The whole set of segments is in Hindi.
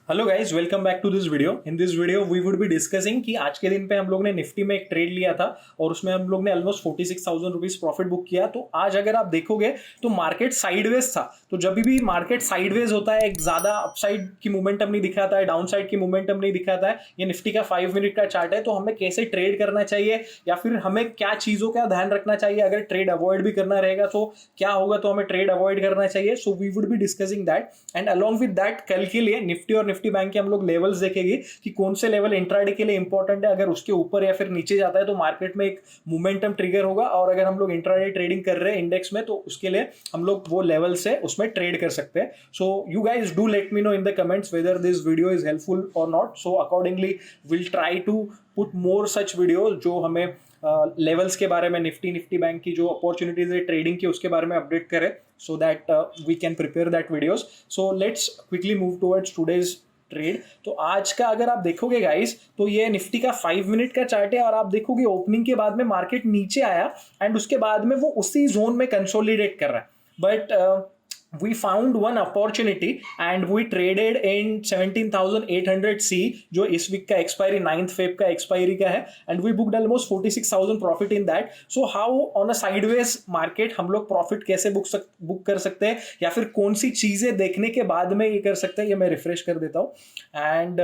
Hello guys, welcome back to this video. In this video we would be discussing कि आज के दिन पे हम लोग ने निफ्टी में एक ट्रेड लिया था और उसमें हम लोग ने ऑलमोस्ट 46,000 रुपीज प्रॉफिट बुक किया। तो आज अगर आप देखोगे तो मार्केट साइडवेज था। तो जब भी मार्केट साइडवेज होता है, एक ज्यादा अपसाइड की मूवमेंटम नहीं दिखाता है, डाउन साइड की मूवमेंटम नहीं दिखाता है। ये निफ्टी का 5 मिनट का चार्ट है। तो हमें कैसे ट्रेड करना चाहिए या फिर हमें क्या चीजों का ध्यान रखना चाहिए, अगर ट्रेड अवॉइड भी करना रहेगा तो क्या होगा, तो हमें ट्रेड अवॉइड करना चाहिए। So we would be discussing that and along with that कल के लिए निफ्टी और निफ्टी बैंक के हम लोग लेवल्स देखेंगे कि कौन से लेवल इंट्राडे के लिए इंपॉर्टेंट है। अगर उसके ऊपर या फिर नीचे जाता है तो मार्केट में एक मोमेंटम ट्रिगर होगा, और अगर हम लोग इंट्राडे ट्रेडिंग कर रहे हैं इंडेक्स में तो उसके लिए हम लोग वो लेवल से उसमें ट्रेड कर सकते हैं। So you guys do let me know in the comments whether this video is helpful और not. So accordingly will try to put more such video जो हमें लेवल्स के बारे में, निफ्टी बैंक की जो अपॉर्चुनिटीज है ट्रेडिंग की उसके बारे में अपडेट करें, so that we can prepare that videos. So let's quickly move towards today's trade. तो आज का अगर आप देखोगे गाइस तो ये निफ्टी का 5 मिनट का चार्ट है, और आप देखोगे ओपनिंग के बाद में मार्केट नीचे आया एंड उसके बाद में वो उसी जोन में कंसोलिडेट कर रहा है। But we found one opportunity and we traded in 17,800 C, जो इस वीक का एक्सपायरी 9th फेब का एक्सपायरी का है, and we booked almost 46,000 profit in that. So how on a sideways market हम लोग प्रॉफिट कैसे बुक कर सकते हैं या फिर कौन सी चीजें देखने के बाद में ये कर सकते हैं, ये मैं रिफ्रेश कर देता हूँ एंड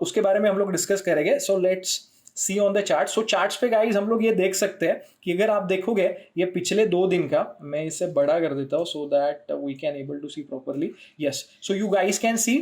उसके बारे में हम लोग डिस्कस करेंगे। So let's see on the chart. So charts पे गाइज हम लोग ये देख सकते हैं कि अगर आप देखोगे ये पिछले 2 दिन का, मैं इसे बड़ा कर देता हूँ so that we can able to see properly. Yes, so you guys can see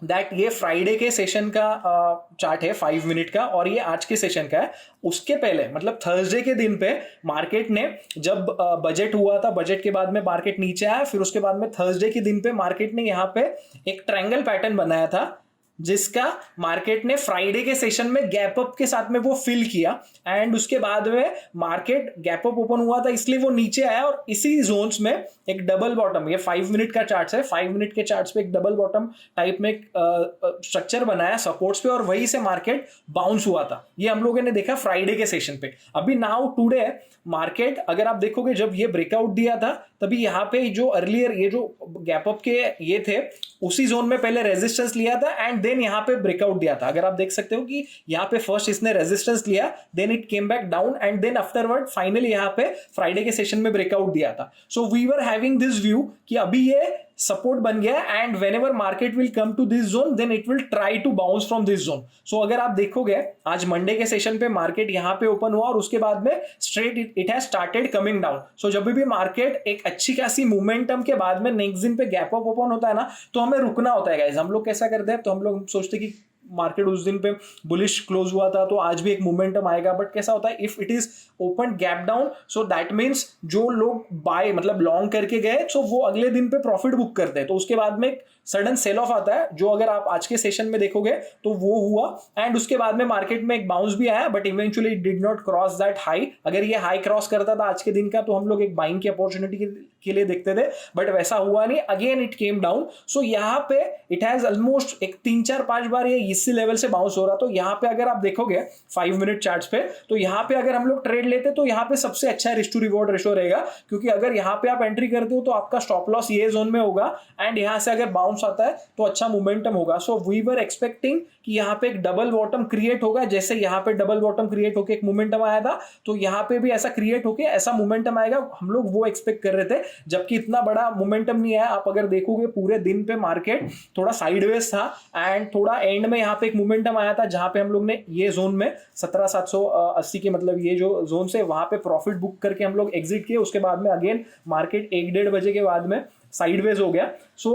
that ये फ्राइडे के सेशन का चार्ट है 5 मिनट का, और ये आज के सेशन का है। उसके पहले मतलब थर्सडे के दिन पे मार्केट ने जब बजट हुआ था, बजट के बाद में मार्केट नीचे आया, फिर उसके बाद में थर्सडे के दिन पे मार्केट ने यहाँ पे एक ट्रायंगल पैटर्न बनाया था जिसका मार्केट ने फ्राइडे के सेशन में गैप अप के साथ में वो फिल किया एंड उसके बाद में मार्केट गैप अप ओपन हुआ था इसलिए वो नीचे आया, और इसी जोन्स में एक डबल बॉटम, ये 5 मिनट का चार्ट है, 5 मिनट के चार्ट्स पे एक डबल बॉटम टाइप में स्ट्रक्चर बनाया सपोर्ट्स पे, और वहीं से मार्केट बाउंस हुआ था। ये हम लोगों ने देखा फ्राइडे के सेशन पे। अभी नाउ टुडे मार्केट अगर आप देखोगे जब ये ब्रेकआउट दिया था तभी यहाँ पे जो अर्लियर ये जो गैप अप के ये थे उसी जोन में पहले रेजिस्टेंस लिया था एंड देन यहाँ पे ब्रेकआउट दिया था। अगर आप देख सकते हो कि यहाँ पे फर्स्ट इसने रेजिस्टेंस लिया, then it came back down and then afterward finally यहाँ पे फ्राइडे के सेशन में ब्रेकआउट दिया था। So we were having this view कि अभी ये सपोर्ट बन गया and whenever market will come to this zone then it will try to bounce from this zone. So अगर आप देखोगे आज मंडे के सेशन पे मार्केट यहाँ पे ओपन हुआ और उसके बाद में straight it has started coming down. So जब भी मार्केट एक अच्छी खासी मोमेंटम के बाद में नेक्स्ट दिन पे गैप अप ओपन होता है ना, तो हमें रुकना होता है गाइस। हम लोग कैसा करते हैं, तो हम लोग सोचते हैं कि मार्केट उस दिन पे बुलिश क्लोज हुआ था तो आज भी एक मोमेंटम आएगा, बट कैसा होता है if it is open gap down so that means जो लोग बाय मतलब लॉन्ग करके गए सो वो अगले दिन पे प्रॉफिट बुक करते हैं, तो उसके बाद में सडन सेल ऑफ आता है, जो अगर आप आज के सेशन में देखोगे तो वो हुआ एंड उसके बाद में मार्केट में एक बाउंस भी आया, but eventually it did not cross that high. अगर ये हाई क्रॉस करता था आज के दिन का तो हम लोग एक बाइंग की अपॉर्चुनिटी के लिए देखते थे, बट वैसा हुआ नहीं, अगेन इट केम डाउन। सो यहाँ पे इट हैज ऑलमोस्ट एक 3-4-5 बार ये इसी लेवल से बाउंस हो रहा। तो यहाँ पे अगर आप देखोगे 5 मिनट चार्ट्स पे, तो यहाँ पे अगर हम लोग ट्रेड लेते तो यहाँ पे सबसे अच्छा रिस्क टू रिवॉर्ड रेशो रहेगा, क्योंकि अगर यहाँ पे आप एंट्री करते हो तो आपका स्टॉप लॉस ये जोन में होगा एंड यहाँ से अगर बाउंस आता है तो अच्छा मोमेंटम होगा। सो वी वर एक्सपेक्टिंग कि यहाँ पे एक डबल बॉटम क्रिएट होगा, जैसे यहाँ पे डबल बॉटम क्रिएट होके एक मोमेंटम आया था तो यहाँ पे भी ऐसा क्रिएट होके ऐसा मोमेंटम आएगा, हम लोग वो एक्सपेक्ट कर रहे थे, जबकि इतना बड़ा मोमेंटम नहीं आया। आप अगर देखोगे पूरे दिन पे मार्केट थोड़ा साइडवेज था एंड थोड़ा एंड में यहाँ पे एक मोमेंटम आया था जहां पे हम लोग ने ये जोन में 17,780 के मतलब ये जो जोन से वहां पे प्रॉफिट बुक करके हम लोग एग्जिट किए। उसके बाद में अगेन मार्केट 1-1:30 बजे के बाद में साइडवेज हो गया। सो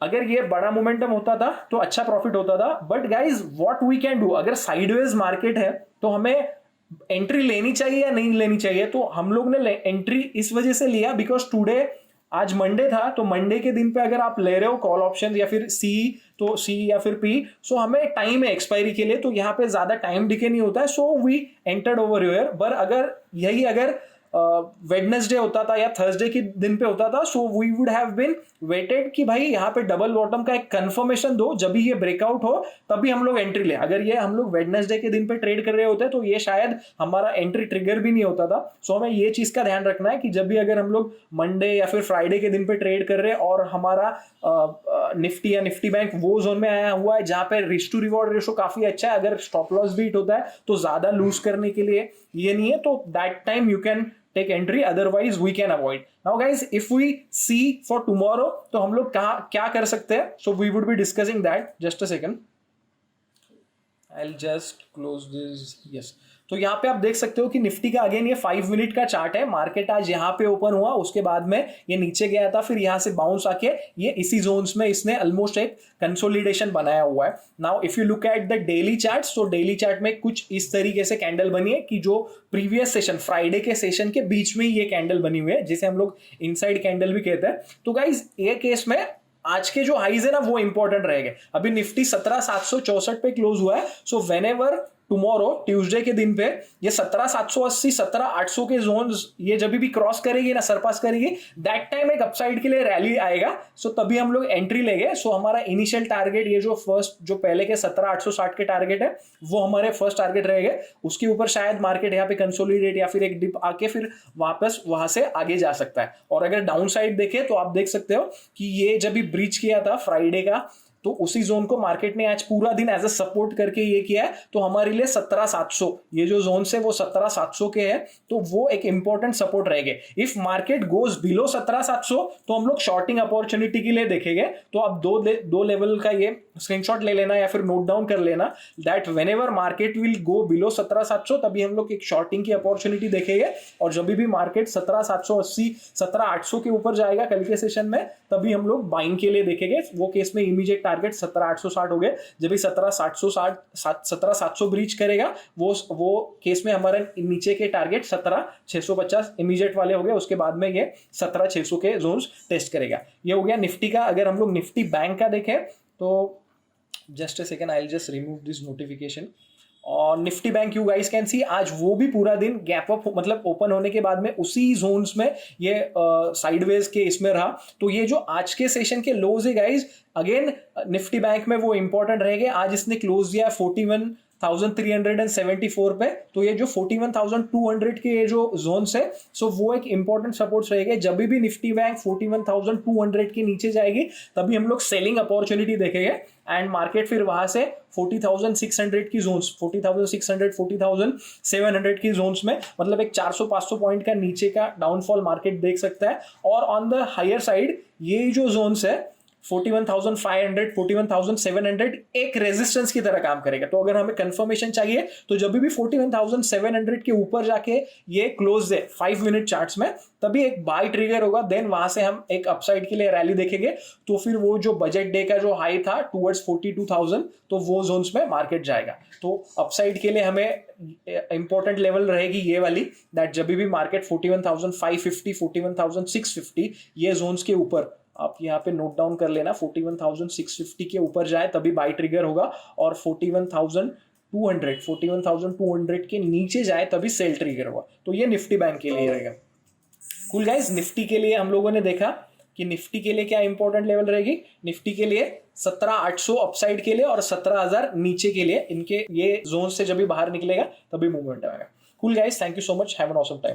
अगर ये बड़ा मोमेंटम होता था तो अच्छा प्रॉफिट होता था, but guys what we can do, अगर साइडवेज मार्केट है तो हमें एंट्री लेनी चाहिए या नहीं लेनी चाहिए। तो हम लोग ने एंट्री इस वजह से लिया बिकॉज टुडे आज मंडे था, तो मंडे के दिन पे अगर आप ले रहे हो कॉल ऑप्शन या फिर सी तो सी या फिर पी, सो हमें टाइम है एक्सपायरी के लिए, तो यहाँ पे ज्यादा टाइम डिके नहीं होता है, so we entered over here. पर अगर वेडनेसडे होता था या थर्सडे के दिन पे होता था, so we would have been waited कि भाई यहाँ पे डबल बॉटम का एक कंफर्मेशन दो, जब भी ये ब्रेकआउट हो तभी हम लोग एंट्री ले। अगर ये हम लोग वेडनेसडे के दिन पे ट्रेड कर रहे होते तो ये शायद हमारा एंट्री ट्रिगर भी नहीं होता था। सो हमें ये चीज का ध्यान रखना है कि जब भी अगर हम लोग मंडे या फिर फ्राइडे के दिन पे ट्रेड कर रहे हैं और हमारा निफ्टी या निफ्टी बैंक वो जोन में आया हुआ है जहां पे रिस्क टू रिवॉर्ड रेशो काफी अच्छा है, अगर स्टॉप लॉस बीट होता है तो ज्यादा लूज करने के लिए ये नहीं है, तो that time you can take entry, otherwise we can avoid. Now guys if we see for tomorrow तो हम लोग क्या कर सकते हैं, so we would be discussing that. Just a second, I will just close this. Yes, तो यहाँ पे आप देख सकते हो कि निफ्टी का अगेन ये 5 मिनट का चार्ट है। मार्केट आज यहाँ पे ओपन हुआ, उसके बाद में ये नीचे गया था, फिर यहाँ से बाउंस आके ये इसी जोन्स में इसने ऑलमोस्ट एक कंसोलिडेशन बनाया हुआ है। Now if you look at the daily charts, तो डेली चार्ट में कुछ इस तरीके से कैंडल बनी है कि जो प्रीवियस सेशन फ्राइडे के सेशन के बीच में ये कैंडल बनी हुई है, जिसे हम लोग इनसाइड कैंडल भी कहते हैं। तो गाइज ये केस में आज के जो हाइज है ना वो इंपॉर्टेंट रहेंगे। अभी निफ्टी 17,764 पे क्लोज हुआ है, so when ever tomorrow Tuesday के दिन पे ये 17,780 17,800 के जोन्स ये जब भी क्रॉस करेगी ना, सरपास करेगी, दैट टाइम एक अपसाइड के लिए रैली आएगा। सो तभी हम लोग एंट्री लेंगे। सो हमारा इनिशियल टारगेट ये जो पहले के 17,860 के टारगेट है वो हमारे फर्स्ट टारगेट रहेंगे। उसके ऊपर शायद मार्केट यहाँ पे कंसोलिडेट या फिर एक डिप आके फिर वापस वहां से आगे जा सकता है। और अगर डाउन साइड देखे तो आप देख सकते हो कि ये जब भी ब्रीच किया था फ्राइडे का, तो उसी जोन को मार्केट ने आज पूरा दिन एज अ सपोर्ट करके ये किया है। तो हमारे लिए 17,700 ये जो जोन से वो 17,700 के है, तो वो एक इंपॉर्टेंट सपोर्ट रहेंगे। इफ मार्केट गोज बिलो 17,700 तो हम लोग शॉर्टिंग अपॉर्चुनिटी के लिए देखेंगे। तो आप दो लेवल का ये स्क्रीनशॉट ले लेना या फिर नोट डाउन कर लेना that whenever market will go below 17,700 तभी हम लोग एक शॉर्टिंग की अपॉर्चुनिटी देखेंगे। और जब भी मार्केट 17,780 17,800 के ऊपर जाएगा कल के सेशन में, तभी हम लोग बाइंग के लिए देखेंगे। वो केस में इमीडिएट टारगेट 17,860 हो गए। जब भी 17,700 ब्रीच करेगा वो केस में हमारे नीचे के टारगेट 17,650 इमीडिएट वाले हो गए। उसके बाद में ये 17,600 के जोन्स टेस्ट करेगा। ये हो गया निफ्टी का। अगर हम लोग निफ्टी बैंक का देखें तो just a second, I will just remove this notification. और Nifty bank you guys can see आज वो भी पूरा दिन गैप अप मतलब ओपन होने के बाद में उसी जोन्स में ये साइडवेज के इसमें रहा। तो ये जो आज के सेशन के लोज है गाइस, अगेन निफ्टी बैंक में वो इंपॉर्टेंट रहेंगे। आज इसने क्लोज दिया 41,374 पे, तो ये जो 41,200 के ये जो जोन्स है, सो वो एक इंपॉर्टेंट सपोर्ट्स रहेंगे। जब भी निफ्टी बैंक 41,200 के नीचे जाएगी तभी हम लोग सेलिंग अपॉर्चुनिटी देखेंगे एंड मार्केट फिर वहां से 40,600 की जोन्स 40,600 40,700 की जोन्स में मतलब एक 400-500 पॉइंट का नीचे का डाउनफॉल मार्केट देख सकता है। और ऑन द हायर साइड ये जो जोन्स है 41,500 41,700 एक रेजिस्टेंस की तरह काम करेगा। तो अगर हमें कंफर्मेशन चाहिए तो जब भी 41,700 के ऊपर जाके ये क्लोज है 5 मिनट चार्ट्स में, तभी एक बाय ट्रिगर होगा। देन वहां से हम एक अपसाइड के लिए रैली देखेंगे। तो फिर वो जो बजट डे का जो हाई था टुवर्ड्स 42,000, तो वो जोन्स में मार्केट जाएगा। तो अपसाइड के लिए हमें इंपॉर्टेंट लेवल रहेगी ये वाली दैट जब भी मार्केट 41,550 41,650 ये जोन्स के ऊपर, आप यहाँ पे नोट डाउन कर लेना, 41,650 के ऊपर जाए तभी बाई ट्रिगर होगा। और 41,200 के नीचे जाए तभी सेल ट्रिगर होगा। तो ये निफ्टी बैंक के लिए रहेगा। कूल गाइस, निफ्टी के लिए हम लोगों ने देखा कि निफ्टी के लिए क्या इंपॉर्टेंट लेवल रहेगी। निफ्टी के लिए 17,800 अपसाइड के लिए और 17,000 नीचे के लिए, इनके ये जोन से जब भी बाहर निकलेगा तभी मूवमेंट आएगा। Cool guys, thank you so much, have an awesome time.